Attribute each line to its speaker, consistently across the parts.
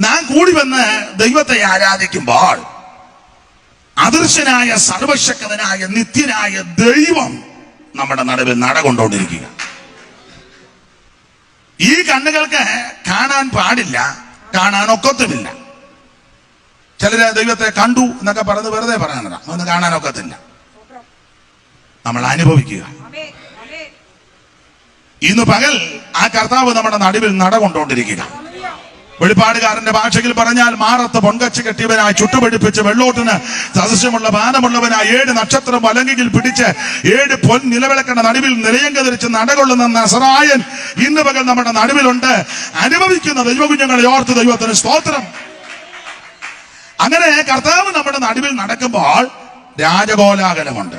Speaker 1: നാം കൂടി വന്ന് ദൈവത്തെ ആരാധിക്കുമ്പോൾ അദൃശ്യനായ സർവശക്തനായ നിത്യനായ ദൈവം നമ്മുടെ നടുവിൽ നടകൊണ്ടുകൊണ്ടിരിക്കുക. ഈ കണ്ണുകൾക്ക് കാണാൻ പാടില്ല, കാണാൻ ഒക്കത്തുമില്ല. ചിലര് ദൈവത്തെ കണ്ടു എന്നൊക്കെ പറഞ്ഞ് വെറുതെ പറയാനല്ല, അതൊന്നും കാണാൻ ഒക്കത്തില്ല. നമ്മൾ അനുഭവിക്കുക. ഇന്ന് പകൽ ആ കർത്താവ് നമ്മുടെ നടുവിൽ നടകൊണ്ടുകൊണ്ടിരിക്കുക. വെളിപ്പാടുകാരന്റെ ഭാഷയിൽ പറഞ്ഞാൽ മാറത്ത് പൊൻകച്ച് കെട്ടിയവനായി ചുട്ടുപിടിപ്പിച്ച് വെള്ളോട്ടിന് സദൃശ്യമുള്ള പാനമുള്ളവനായി 7 നക്ഷത്രം വലങ്കിയിൽ പിടിച്ച് 7 പൊൻ നിലവിളക്കണ നടുവിൽ നിലയങ്ക ധരിച്ച് നടകൊള്ളുന്ന നസറായൻ ഇന്ന് പകൽ നമ്മുടെ നടുവിലുണ്ട്. അനുഭവിക്കുന്ന ദൈവകുഞ്ഞുങ്ങളെ ഓർത്ത് ദൈവത്തിന് സ്തോത്രം. അങ്ങനെ കർത്താവ് നമ്മുടെ നടുവിൽ നടക്കുമ്പോൾ രാജകോലാഹലമുണ്ട്.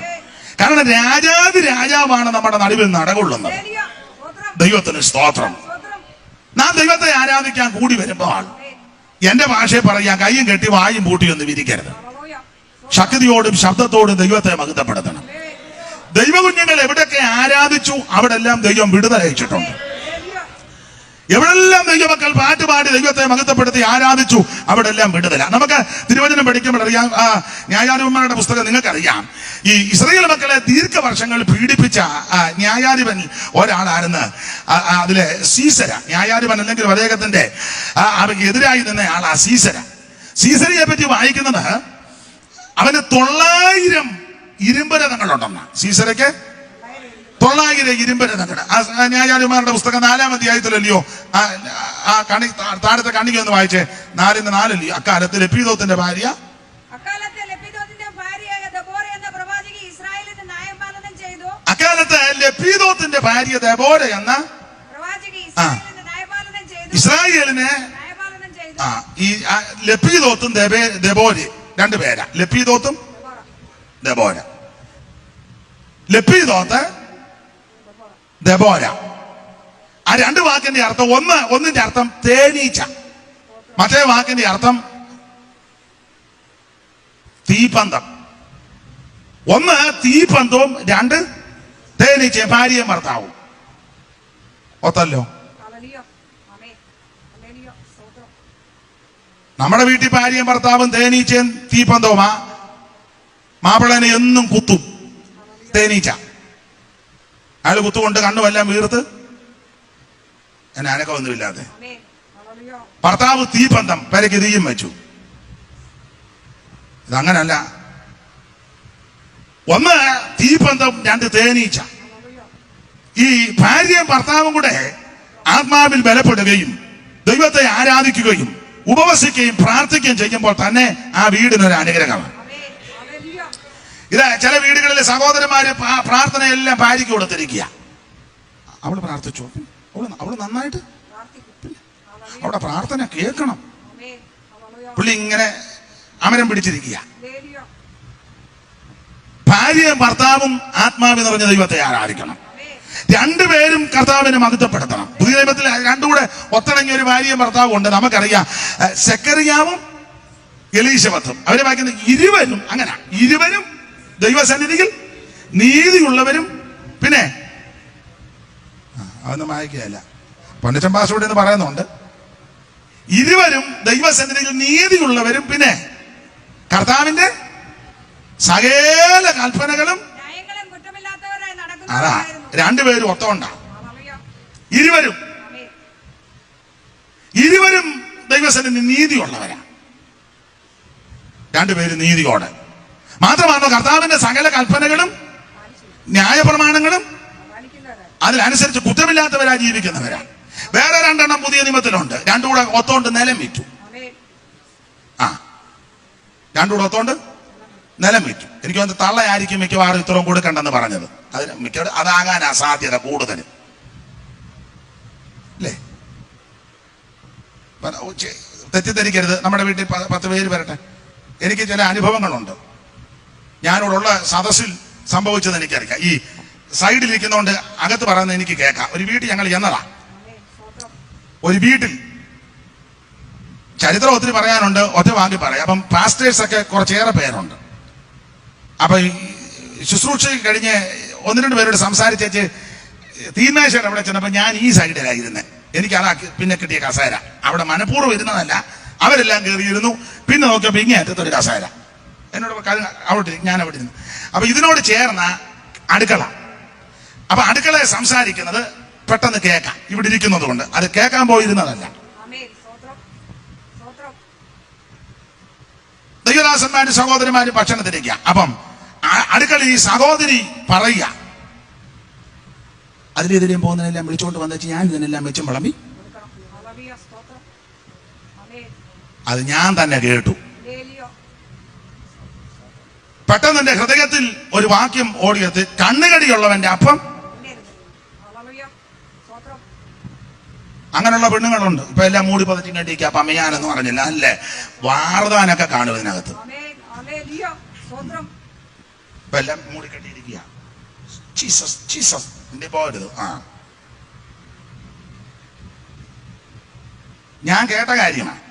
Speaker 1: കാരണം രാജാതി രാജാവാണ് നമ്മുടെ നടുവിൽ നടകൊള്ളുന്നത്. ദൈവത്തിന് സ്തോത്രം. നാം ദൈവത്തെ ആരാധിക്കാൻ കൂടി വരുമ്പോൾ എന്റെ ഭാഷയെ പറയാൻ കയ്യും കെട്ടി വായും പൂട്ടിയൊന്നും വിരിക്കരുത്. ശക്തിയോടും ശബ്ദത്തോടും ദൈവത്തെ മഹത്വപ്പെടുത്തണം. ദൈവകുഞ്ഞുങ്ങൾ എവിടെയൊക്കെ ആരാധിച്ചു അവിടെല്ലാം ദൈവം വിടുതലയച്ചിട്ടുണ്ട്. എവിടെല്ലാം ദൈവമക്കൾ പാട്ടുപാടി ദൈവത്തെ മഹത്വപ്പെടുത്തി ആരാധിച്ചു അവിടെല്ലാം വിടുതല. നമുക്ക് തിരുവചനം പഠിക്കുമ്പോൾ അറിയാം, ന്യായാധിപന്മാരുടെ പുസ്തകം നിങ്ങൾക്കറിയാം. ഈ ഇസ്രായേൽ മക്കളെ ദീർഘവർഷങ്ങൾ പീഡിപ്പിച്ച ന്യായാധിപൻ ഒരാളായിരുന്നു. അതിലെ സീസര, ന്യായാധിപൻ അല്ലെങ്കിൽ അദ്ദേഹത്തിന്റെ എതിരായി നിന്ന ആളാ സീസര. സീസരയെ പറ്റി വായിക്കുന്നത് അവന് 900 ഇരുമ്പ് രഥങ്ങളുണ്ടെന്ന. സീസരയ്ക്ക് 900 ഇരുമ്പ് രഥങ്ങൾ. ന്യായാധിപന്മാരുടെ പുസ്തകം 4-ാം അധ്യായത്തിലല്ലയോ ആ കണി താഴത്തെ കണ്ണിക ഒന്ന് വായിച്ചേ. 4:4 അക്കാലത്ത് ലപ്പീദോത്തിന്റെ ഭാര്യ ദെബോര എന്ന ഇസ്രായേലിനെ ഈ ലപ്പീദോത്തും ദെബോര 2 പേരാ. ലപ്പീദോത്തും ദെബോര. ലപ്പീദോത്ത് ദെബോര. ആ 2 വാക്കിന്റെ അർത്ഥം ഒന്നിന്റെ അർത്ഥം തേനീച്ച, മറ്റേ വാക്കിന്റെ അർത്ഥം തീപന്തം. 1 തീപന്തവും 2 തേനീച്ച, ഭാര്യയും ഭർത്താവും. ഒത്തല്ലോ. നമ്മുടെ വീട്ടിൽ ഭാര്യയും ഭർത്താവും തേനീച്ചയും തീപന്തവുമാ. മാപ്പിളനെ എന്നും കുത്തും തേനീച്ച. അയാൾ കുത്തുകൊണ്ട് കണ്ണുമെല്ലാം വീർത്ത് എന്നെ അനക്കമൊന്നുമില്ലാതെ. ഭർത്താവ് തീപന്തം, പെരയ്ക്ക് തീയും വെച്ചു. ഇതങ്ങനല്ല. 1 തീപന്തം, 2 തേനീച്ച. ഈ ഭാര്യയും ഭർത്താവും കൂടെ ആത്മാവിൽ ബലപ്പെടുകയും ദൈവത്തെ ആരാധിക്കുകയും ഉപവസിക്കുകയും പ്രാർത്ഥിക്കുകയും ചെയ്യുമ്പോൾ തന്നെ ആ വീടിനൊരു അനുഗ്രഹമാണ്. ഇത് ചില വീടുകളിൽ സഹോദരന്മാര് പ്രാർത്ഥനയെല്ലാം ഭാര്യയ്ക്ക് കൊടുത്തിരിക്കുക. അവള് പ്രാർത്ഥിച്ചു, അവള് നന്നായിട്ട് അവിടെ പ്രാർത്ഥന കേൾക്കണം. പുള്ളി ഇങ്ങനെ അമരം പിടിച്ചിരിക്കുക. ഭാര്യയും ഭർത്താവും ആത്മാവിൽ നിറഞ്ഞ ദൈവത്തെ ആരാധിക്കണം. 2 പേരും കർത്താവിനെ മഹത്വപ്പെടുത്തണം. പുതിയ നിയമത്തിൽ 2 കൂടെ ഒത്തിണങ്ങിയ ഒരു ഭാര്യയും ഭർത്താവും ഉണ്ട്. നമുക്കറിയാം, സെക്കറിയാവും എലീശബത്തും. അവരെ വായിക്കുന്ന ഇരുവരും അങ്ങനെ, ഇരുവരും ദൈവസന്നിധിയിൽ നീതിയുള്ളവരും. പിന്നെ അതൊന്നും വായിക്കുകയല്ല, പൊന്നച്ചൻ പാസ്റ്റർ എന്ന് പറയുന്നുണ്ട്. ഇരുവരും ദൈവസന്നിധിയിൽ നീതിയുള്ളവരും, പിന്നെ കർത്താവിന്റെ സകല കൽപ്പനകളും. അതാ 2 പേരും ഒത്തോണ്ടാ. ഇരുവരും ദൈവസന്നിധി നീതിയുള്ളവരാ. 2 പേരും നീതിയോടെ. മാത്രമാണോ കർത്താവിന്റെ സകല കൽപ്പനകളും ന്യായപ്രമാണങ്ങളും അതിനനുസരിച്ച് കുറ്റമില്ലാത്തവരാ ജീവിക്കുന്നവരാ. വേറെ 2 എണ്ണം പുതിയ നിയമത്തിലുണ്ട്. 2 കൂടെ ഒത്തോണ്ട് നിലം വിറ്റു. 2 കൂടെ ഒത്തോണ്ട് നിലം വിറ്റു. എനിക്ക് തോന്നുന്നു തള്ളയായിരിക്കും മിക്കവാറും ഇത്രയും കൊടുക്കണ്ടെന്ന് പറഞ്ഞത്. അതിന് അതാകാനാ സാധ്യത കൂടുതൽ, അല്ലേ? തെറ്റിദ്ധരിക്കരുത്. നമ്മുടെ വീട്ടിൽ 10 പേര് വരട്ടെ. എനിക്ക് ചില അനുഭവങ്ങളുണ്ട്. ഞാനിവിടെയുള്ള സദസ്സിൽ സംഭവിച്ചത് എനിക്കറിയാം. ഈ സൈഡിലിരിക്കുന്നതുകൊണ്ട് അകത്ത് പറയുന്നത് എനിക്ക് കേൾക്കാം. ഒരു വീട്ടിൽ ഞങ്ങൾ ചെന്നതാ. ഒരു വീട്ടിൽ ചരിത്രം ഒത്തിരി പറയാനുണ്ട്, ഒറ്റ വാങ്ങി പറയാം. അപ്പം പാസ്റ്റേഴ്സൊക്കെ കുറച്ചേറെ പേരുണ്ട്. അപ്പൊ ശുശ്രൂഷ കഴിഞ്ഞ് 1-2 പേരോട് സംസാരിച്ചേച്ച് തീന്മേശയുടെ അവിടെ ചെന്നപ്പോ ഞാൻ ഈ സൈഡിലായിരുന്നേ. എനിക്ക് അതാ പിന്നെ കിട്ടിയ കസേര. അവിടെ മനഃപൂർവ്വം ഇരുന്നതല്ല, അവരെല്ലാം കയറിയിരുന്നു. പിന്നെ നോക്കിയപ്പോ ഇങ്ങേ അറ്റത്തൊരു കസേര. എന്നോട് അവിടെ ഞാൻ അവിടെ ഇരുന്നു. അപ്പൊ ഇതിനോട് ചേർന്ന അടുക്കള. അപ്പൊ അടുക്കളയെ സംസാരിക്കുന്നത് പെട്ടെന്ന് കേൾക്കാം, ഇവിടെ ഇരിക്കുന്നത് കൊണ്ട്. അത് കേൾക്കാൻ പോയിരുന്നതല്ല. ദൈവദാസന്മാരും സഹോദരന്മാരും ഭക്ഷണത്തിരിക്കുക. അപ്പം അടുക്കള ഈ സഹോദരി പറയുക, അതിലെതിരെയും പോകുന്നതിനെല്ലാം വിളിച്ചുകൊണ്ട് വന്നിട്ട് ഞാൻ ഇതിനെല്ലാം വെച്ചും വിളമ്പി. അത് ഞാൻ തന്നെ കേട്ടു. പെട്ടെന്ന് എന്റെ ഹൃദയത്തിൽ ഒരു വാക്യം ഓടിയെത്തി, കണ്ണുകടിയുള്ളവന്റെ അപ്പം. അങ്ങനെയുള്ള പെണ്ണുങ്ങളുണ്ട് ഇപ്പൊ, എല്ലാം മൂടി പതിച്ചും കണ്ടിരിക്കുക. അപ്പൊ അമ്മയാനെന്ന് പറഞ്ഞില്ല, അല്ലേ വാർതാനൊക്കെ കാണും ഇതിനകത്ത്. ഇപ്പൊ എല്ലാം മൂടിക്കെട്ടിയിരിക്കുക. ജീസസ് ജീസസ് എന്റെ പോരുത്. ഞാൻ കേട്ട കാര്യമാണ്.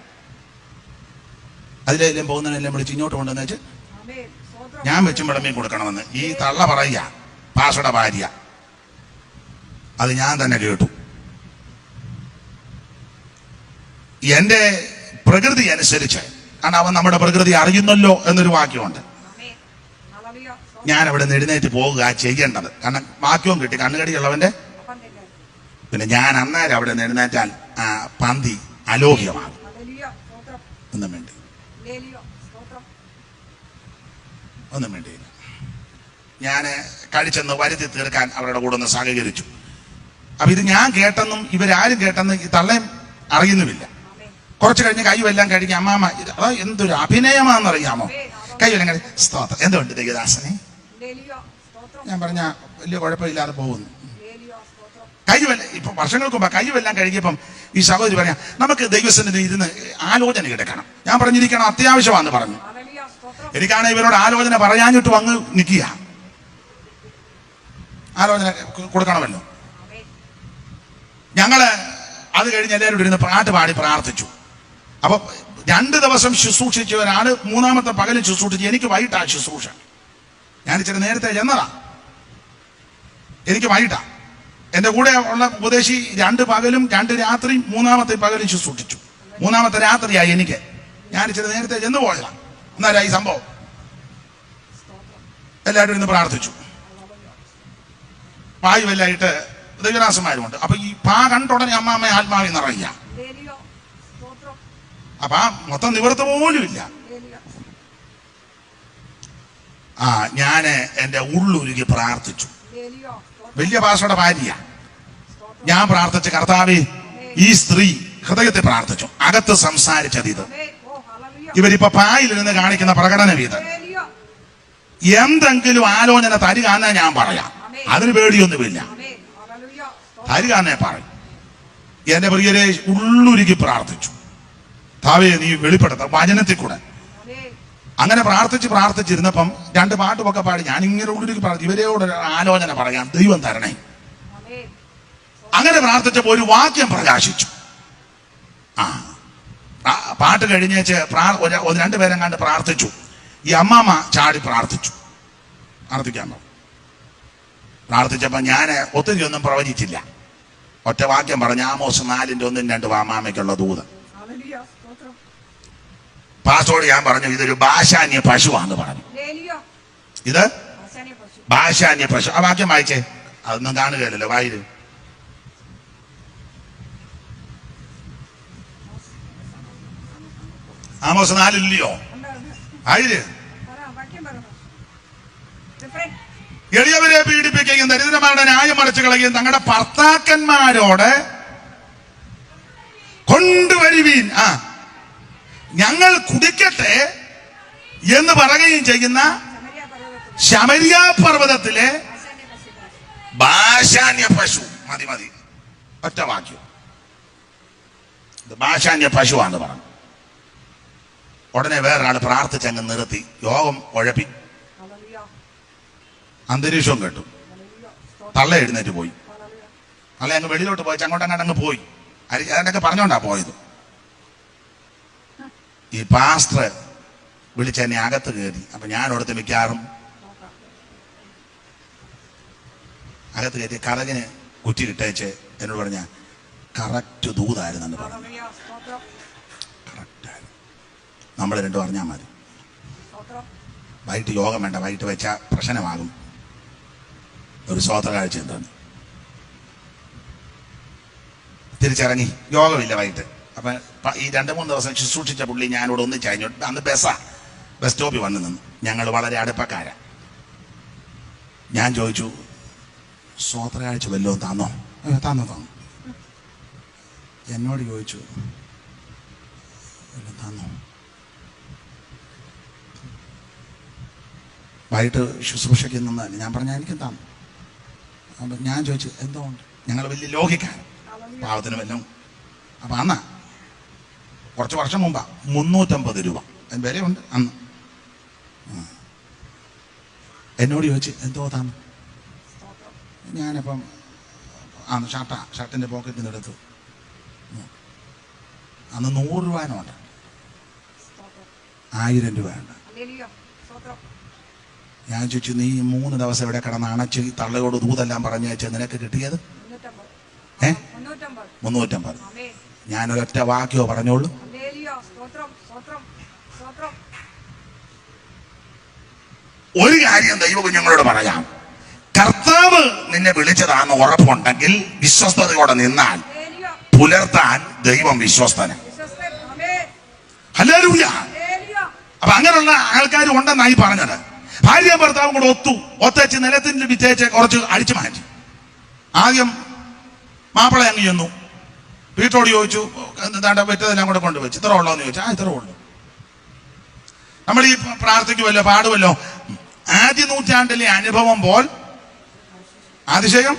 Speaker 1: അതിലെല്ലാം പോകുന്നതിനെല്ലാം വിളിച്ച് ഇങ്ങോട്ട് കൊണ്ടുവന്ന് വെച്ച് ഞാൻ വെച്ചും വിളമ്പിയും കൊടുക്കണമെന്ന് ഈ തള്ള പറയുക, പാഷയുടെ ഭാര്യ. അത് ഞാൻ തന്നെ കേട്ടു. എന്റെ പ്രകൃതി അനുസരിച്ച്, കാരണം അവൻ നമ്മുടെ പ്രകൃതി അറിയുന്നല്ലോ എന്നൊരു വാക്യമുണ്ട്. ഞാൻ അവിടെ നിന്ന് എഴുന്നേറ്റ് പോവുക ചെയ്യേണ്ടത്. കാരണം വാക്യവും കിട്ടി, കണ്ണുകടിയുള്ളവന്റെ. പിന്നെ ഞാൻ അന്നേരം അവിടെ നിന്ന് എഴുന്നേറ്റാൽ പന്തി അലോക്യമാണ്. ഒന്നും വേണ്ടി ഒന്നും വേണ്ടിയില്ല. ഞാൻ കഴിച്ചെന്ന് വരുത്തി തീർക്കാൻ അവരുടെ കൂടെ ഒന്ന് സഹകരിച്ചു. അപ്പൊ ഇത് ഞാൻ കേട്ടെന്നും ഇവരാരും കേട്ടെന്ന് ഈ തള്ളയും അറിയുന്നുമില്ല. കുറച്ച് കഴിഞ്ഞ് കൈവെല്ലാം കഴിക്കും. അമ്മാമ്മ അതാ എന്തൊരു അഭിനയമാണെന്നറിയാമോ? കൈവെല്ലാം കഴി സ്തോത്രം, എന്തുകൊണ്ട് ദൈവദാസനെ? ഞാൻ പറഞ്ഞ വലിയ കുഴപ്പമില്ലാതെ പോകുന്നു. കൈവെല്ലാം ഇപ്പൊ വർഷങ്ങൾക്ക് മുമ്പ് കൈവെല്ലാം കഴുകിയപ്പം ഈ സഹോദരി പറയാം, നമുക്ക് ദൈവസന്നിധിയിൽ ഇരുന്ന് ആലോചന കിടക്കണം. ഞാൻ പറഞ്ഞിരിക്കണം, അത്യാവശ്യമാണെന്ന് പറഞ്ഞു. എനിക്കാണ് ഇവരോട് ആലോചന പറയാഞ്ഞിട്ടും അങ്ങ് നിൽക്കുക. ആലോചന കൊടുക്കണമല്ലോ. ഞങ്ങള് അത് കഴിഞ്ഞ് എല്ലാവരും ഇരുന്ന് പാട്ട് പാടി പ്രാർത്ഥിച്ചു. അപ്പൊ 2 ദിവസം ശുശ്രൂഷിച്ചവരാണ്. 3-ാമത്തെ പകലും ശുശ്രൂഷിച്ചു. എനിക്ക് വൈകിട്ടാ ശുശ്രൂഷ. ഞാൻ ഇച്ചിരി നേരത്തെ ചെന്നതാ. എനിക്ക് വൈകിട്ടാ. എന്റെ കൂടെ ഉള്ള ഉപദേശി 2 പകലും 2 രാത്രിയും 3-ാമത്തെ പകലും ശുശ്രൂഷിച്ചു. 3-ാമത്തെ രാത്രിയായി എനിക്ക്. ഞാൻ ഇച്ചിരി നേരത്തെ ചെന്ന് പോയതാ. എന്നാലാ ഈ സംഭവം. എല്ലാവരും ഇന്ന് പ്രാർത്ഥിച്ചു. വായുവെല്ലായിട്ട് ദൈവദാസന്മാരുമുണ്ട്. അപ്പൊ ഈ പാ കണ്ടുടനെ അമ്മാമ്മ ആത്മാവിൽ നിറയുക. അപ്പൊ മൊത്തം നിവർത്ത പോലും ഇല്ല. ഞാന് എന്റെ ഉള്ളുരുകി പ്രാർത്ഥിച്ചു. വലിയ പാഷയുടെ ഭാര്യ. ഞാൻ പ്രാർത്ഥിച്ച കർത്താവേ, ഈ സ്ത്രീ ഹൃദയത്തെ പ്രാർത്ഥിച്ചു. അകത്ത് സംസാരിച്ചത് ഇത്. ഇവരിപ്പോ പായിൽ നിന്ന് കാണിക്കുന്ന പ്രകടനം ഇത്. എന്തെങ്കിലും ആലോചന തരികാന്നെ ഞാൻ പറയാം. അതിന് പേടിയൊന്നുമില്ല. തരികാന്നെ പറയും. എന്റെ പ്രിയരെ, ഉള്ളുരുകി പ്രാർത്ഥിച്ചു. താവേ, നീ വെളിപ്പെടുത്ത വചനത്തിൽ കൂടെ. അങ്ങനെ പ്രാർത്ഥിച്ചിരുന്നപ്പം 2 പാട്ടുമൊക്കെ പാടി ഞാൻ ഇങ്ങനെ ഉള്ളിലേക്ക് പ്രാർത്ഥിച്ചു. ഇവരോട് ആലോചന പറയാം, ദൈവം തരണേ. അങ്ങനെ പ്രാർത്ഥിച്ചപ്പോൾ ഒരു വാക്യം പ്രകാശിച്ചു. പാട്ട് കഴിഞ്ഞേച്ച് 2 പേരെ കണ്ട് പ്രാർത്ഥിച്ചു. ഈ അമ്മാമ്മ ചാടി പ്രാർത്ഥിക്കാൻ പറഞ്ഞു. പ്രാർത്ഥിച്ചപ്പോ ഞാൻ ഒത്തിരി ഒന്നും പ്രവചിച്ചില്ല. ഒറ്റ വാക്യം പറഞ്ഞു, ആമോസ് 4:1-2 അമ്മാമ്മയ്ക്കുള്ള ദൂത്. പാസ്റ്റോട് ഞാൻ പറഞ്ഞു, ഇതൊരു ഭാഷാന്യ പശുവാന്ന് പറഞ്ഞു. ഇത് ഭാഷാന്യ പശു. ആ വാക്യം വായിച്ചേ. അതൊന്നും കാണുകയല്ലോ വായില്. ആമോസ് 4 ആയിര്. എളിയവരെ പീഡിപ്പിക്കുകയും ദരിദ്രന്മാരുടെ ന്യായം മറിച്ചു കളയുകയും തങ്ങളുടെ ഭർത്താക്കന്മാരോട് കൊണ്ടുവരുവീൻ, ഞങ്ങൾ കുടിക്കട്ടെ എന്ന് പറയുകയും ചെയ്യുന്ന ശമരിയ പർവ്വതത്തിലെ ഭാഷാന്യ പശു. മതി ഒറ്റ വാക്യം. ഭാഷാന്യ പശുവാന്ന് പറഞ്ഞു. ഉടനെ വേറൊരാൾ പ്രാർത്ഥിച്ചങ്ങ് നിർത്തി. യോഗം ഉഴപ്പി. അന്തരീക്ഷവും കേട്ടു. തള്ള എഴുന്നേറ്റ് പോയി. തള്ള അങ്ങ് വെളിയിലോട്ട് പോയി. അങ്ങോട്ടങ്ങ് പോയി. അതിനൊക്കെ പറഞ്ഞോണ്ടാ പോയത്. ഈ പാസ്റ്റർ വിളിച്ചെന്നെ അകത്ത് കയറി. അപ്പൊ ഞാൻ അവിടുത്തെ മിക്കാറും അകത്ത് കയറ്റി കറകിന് കുറ്റിയിട്ടേച്ച് എന്നോട് പറഞ്ഞ കറക്റ്റ് ദൂതായിരുന്നു പറഞ്ഞു. കറക്റ്റായിരുന്നു. നമ്മൾ രണ്ടും അറിഞ്ഞാൽ മതി. വൈകിട്ട് യോഗം വേണ്ട, വൈകിട്ട് വെച്ചാൽ പ്രശ്നമാകും. ഒരു സ്വോത്ര കാഴ്ച എന്താണ് തിരിച്ചിറങ്ങി, യോഗമില്ല വൈകിട്ട്. അപ്പം ഈ 2-3 ദിവസം ശുശ്രൂഷിച്ച പുള്ളി ഞാനിവിടെ ഒന്നിച്ചഴിഞ്ഞു. അന്ന് ബസ് സ്റ്റോപ്പിൽ വന്ന് നിന്നു. ഞങ്ങൾ വളരെ അടുപ്പക്കാരാ. ഞാൻ ചോദിച്ചു, സ്വോത്ര കാഴ്ച വല്ലതും തന്നോ? തന്നു. എന്നോട് ചോദിച്ചു, തന്നോ? വൈകിട്ട് ശുശ്രൂഷയ്ക്ക് നിന്നതല്ലേ. ഞാൻ പറഞ്ഞാൽ എനിക്ക് തന്നു. അപ്പം ഞാൻ ചോദിച്ചു, എന്തോ ഉണ്ട്? ഞങ്ങൾ വലിയ ലോകിക്കാൻ പാവത്തിന് വല്ലതും. അപ്പം അന്നാ കുറച്ച് വർഷം മുമ്പാ 350 രൂപ അതിന് വിലയുണ്ട് അന്ന്. എന്നോട് ചോദിച്ചു, എന്തോ തന്നു? ഞാനിപ്പം ഷർട്ടിൻ്റെ പോക്കറ്റിൽ നിന്ന് എടുത്തു. അന്ന് 100 രൂപ നോട്ട്, 1000 രൂപയുണ്ട്. ഞാൻ ചോദിച്ചു, നീ 3 ദിവസം ഇവിടെ കിടന്ന് അണച്ച് തള്ളയോട് ദൂതെല്ലാം പറഞ്ഞു വെച്ചാൽ നിനക്ക് കിട്ടിയത് 350. ഞാനൊരൊറ്റ വാക്യോ പറഞ്ഞോളൂ. ഒരു കാര്യം ദൈവകുഞ്ഞുങ്ങളോട് പറയാം, കർത്താവ് നിന്നെ വിളിച്ചതാണെന്ന് ഉറപ്പുണ്ടെങ്കിൽ വിശ്വസ്തയോടെ നിന്നാൽ പുലർത്താൻ ദൈവം വിശ്വസ്തന്. ഹല്ലേലൂയ. അപ്പൊ അങ്ങനെയുള്ള ആൾക്കാർ ഉണ്ടെന്നായി പറഞ്ഞത്. ഭാര്യ ഭർത്താവും കൂടെ ഒത്തച്ച് നിലത്തിൽ വിറ്റേച്ച് കുറച്ച് അടിച്ചു മാറ്റി. ആദ്യം മാപ്പിള അങ്ങ് ചെന്നു, വീട്ടോട് ചോദിച്ചു, എന്താണ്ട് വെറ്റതെല്ലാം കൂടെ കൊണ്ടുവച്ചു. ഇത്ര ഉള്ളോന്ന് ചോദിച്ചു. ഇത്ര ഉള്ളു. നമ്മൾ ഈ പ്രാർത്ഥിക്കുമല്ലോ, പാടുമല്ലോ, ആദ്യ നൂറ്റാണ്ടിലെ അനുഭവം പോൽ അതിശയം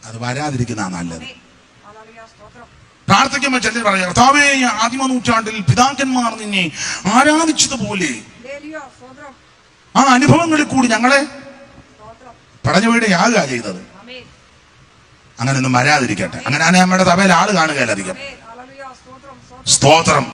Speaker 1: അത് വരാതിരിക്കുന്ന നല്ലത്. പ്രാർത്ഥിക്കുമ്പോൾ ചിലർ പറയാം, കർത്താവേ, ആദിമ നൂറ്റാണ്ടിൽ പിതാക്കന്മാർ നിന്നെ ആരാധിച്ചതുപോലെ ആ അനുഭവങ്ങളിൽ കൂടി ഞങ്ങളെ പടഞ്ഞു വീടുകയാകുക ചെയ്തത്. അങ്ങനെയൊന്നും വരാതിരിക്കട്ടെ. അങ്ങനെ നമ്മുടെ സഭയിൽ ആള് കാണുകയല്ല അധികം. സ്തോത്രം.